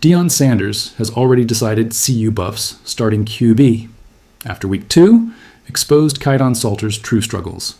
Deion Sanders has already decided CU buffs starting QB. After week 2, exposed Kaidon Salter's true struggles.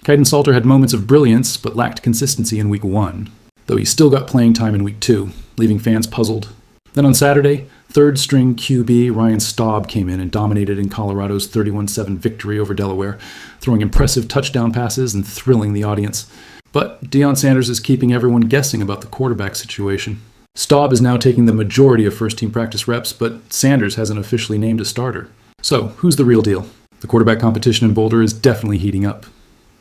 Kaidon Salter had moments of brilliance, but lacked consistency in week 1, though he still got playing time in week 2, leaving fans puzzled. Then on Saturday, third-string QB Ryan Staub came in and dominated in Colorado's 31-7 victory over Delaware, throwing impressive touchdown passes and thrilling the audience. But Deion Sanders is keeping everyone guessing about the quarterback situation. Staub is now taking the majority of first-team practice reps, but Sanders hasn't officially named a starter. So, who's the real deal? The quarterback competition in Boulder is definitely heating up.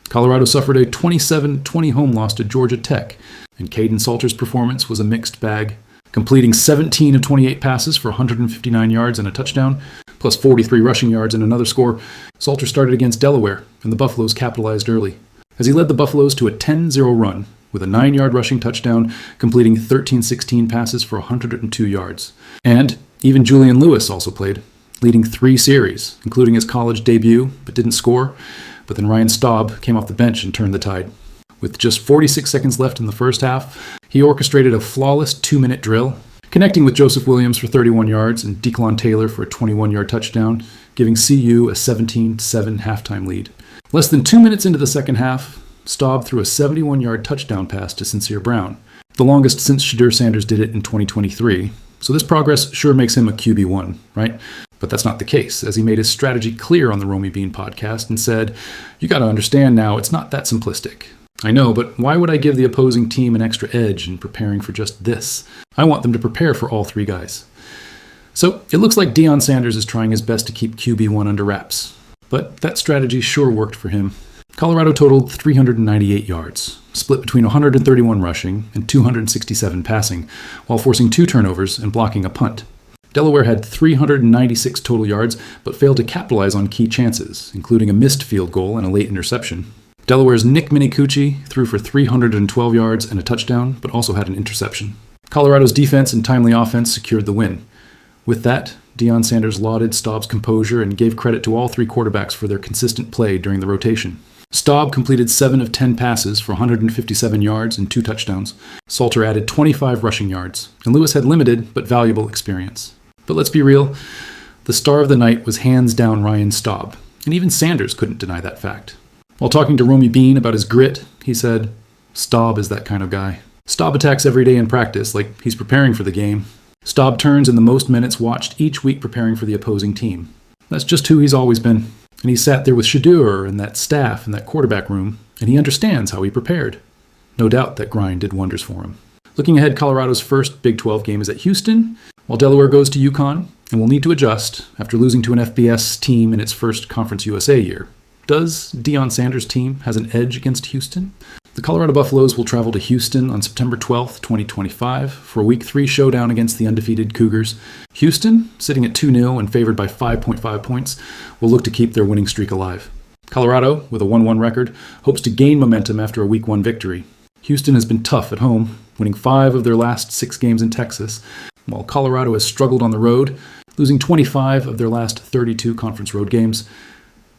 Colorado suffered a 27-20 home loss to Georgia Tech, and Kaidon Salter's performance was a mixed bag. Completing 17 of 28 passes for 159 yards and a touchdown, plus 43 rushing yards and another score, Salter started against Delaware, and the Buffaloes capitalized early, as he led the Buffaloes to a 10-0 run, with a 9-yard rushing touchdown, completing 13-16 passes for 102 yards. And even Julian Lewis also played, leading 3 series, including his college debut, but didn't score. But then Ryan Staub came off the bench and turned the tide. With just 46 seconds left in the first half, he orchestrated a flawless 2-minute drill, connecting with Joseph Williams for 31 yards and Declan Taylor for a 21-yard touchdown, giving CU a 17-7 halftime lead. Less than 2 minutes into the second half, Staub threw a 71-yard touchdown pass to Sincere Brown, the longest since Deion Sanders did it in 2023. So this progress sure makes him a QB1, right? But that's not the case, as he made his strategy clear on the Romy Bean podcast and said, "You gotta understand now, it's not that simplistic. I know, but why would I give the opposing team an extra edge in preparing for just this? I want them to prepare for all 3 guys." So it looks like Deion Sanders is trying his best to keep QB1 under wraps. But that strategy sure worked for him. Colorado totaled 398 yards, split between 131 rushing and 267 passing, while forcing 2 turnovers and blocking a punt. Delaware had 396 total yards, but failed to capitalize on key chances, including a missed field goal and a late interception. Delaware's Nick Minicucci threw for 312 yards and a touchdown, but also had an interception. Colorado's defense and timely offense secured the win. With that, Deion Sanders lauded Staub's composure and gave credit to all 3 quarterbacks for their consistent play during the rotation. Staub completed 7 of 10 passes for 157 yards and 2 touchdowns. Salter added 25 rushing yards, and Lewis had limited but valuable experience. But let's be real, the star of the night was hands down Ryan Staub, and even Sanders couldn't deny that fact. While talking to Romy Bean about his grit, he said, "Staub is that kind of guy. Staub attacks every day in practice like he's preparing for the game. Staub turns in the most minutes watched each week preparing for the opposing team. That's just who he's always been. And he sat there with Shedeur and that staff in that quarterback room, and he understands how he prepared." No doubt that grind did wonders for him. Looking ahead, Colorado's first Big 12 game is at Houston, while Delaware goes to UConn and will need to adjust after losing to an FBS team in its first Conference USA year. Does Deion Sanders' team has an edge against Houston? The Colorado Buffaloes will travel to Houston on September 12th, 2025 for a Week 3 showdown against the undefeated Cougars. Houston, sitting at 2-0 and favored by 5.5 points, will look to keep their winning streak alive. Colorado, with a 1-1 record, hopes to gain momentum after a Week 1 victory. Houston has been tough at home, winning 5 of their last 6 games in Texas, while Colorado has struggled on the road, losing 25 of their last 32 conference road games.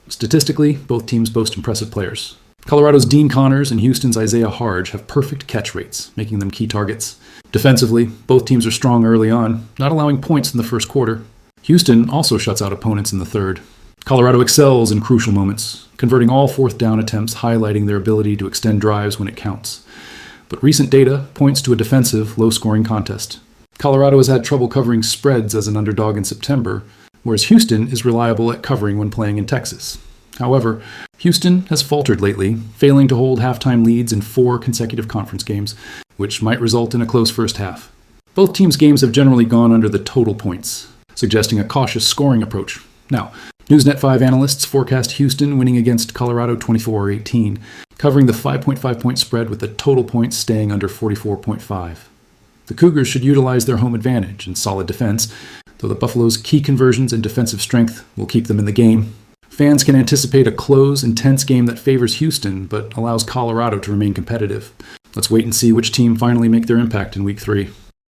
Statistically, both teams boast impressive players. Colorado's Dean Connors and Houston's Isaiah Hardge have perfect catch rates, making them key targets. Defensively, both teams are strong early on, not allowing points in the first quarter. Houston also shuts out opponents in the third. Colorado excels in crucial moments, converting all 4th down attempts, highlighting their ability to extend drives when it counts. But recent data points to a defensive, low-scoring contest. Colorado has had trouble covering spreads as an underdog in September, whereas Houston is reliable at covering when playing in Texas. However, Houston has faltered lately, failing to hold halftime leads in 4 consecutive conference games, which might result in a close first half. Both teams' games have generally gone under the total points, suggesting a cautious scoring approach. Now, Newsnet 5 analysts forecast Houston winning against Colorado 24-18, covering the 5.5-point spread with the total points staying under 44.5. The Cougars should utilize their home advantage and solid defense, though the Buffaloes' key conversions and defensive strength will keep them in the game. Fans can anticipate a close, intense game that favors Houston, but allows Colorado to remain competitive. Let's wait and see which team finally make their impact in Week 3.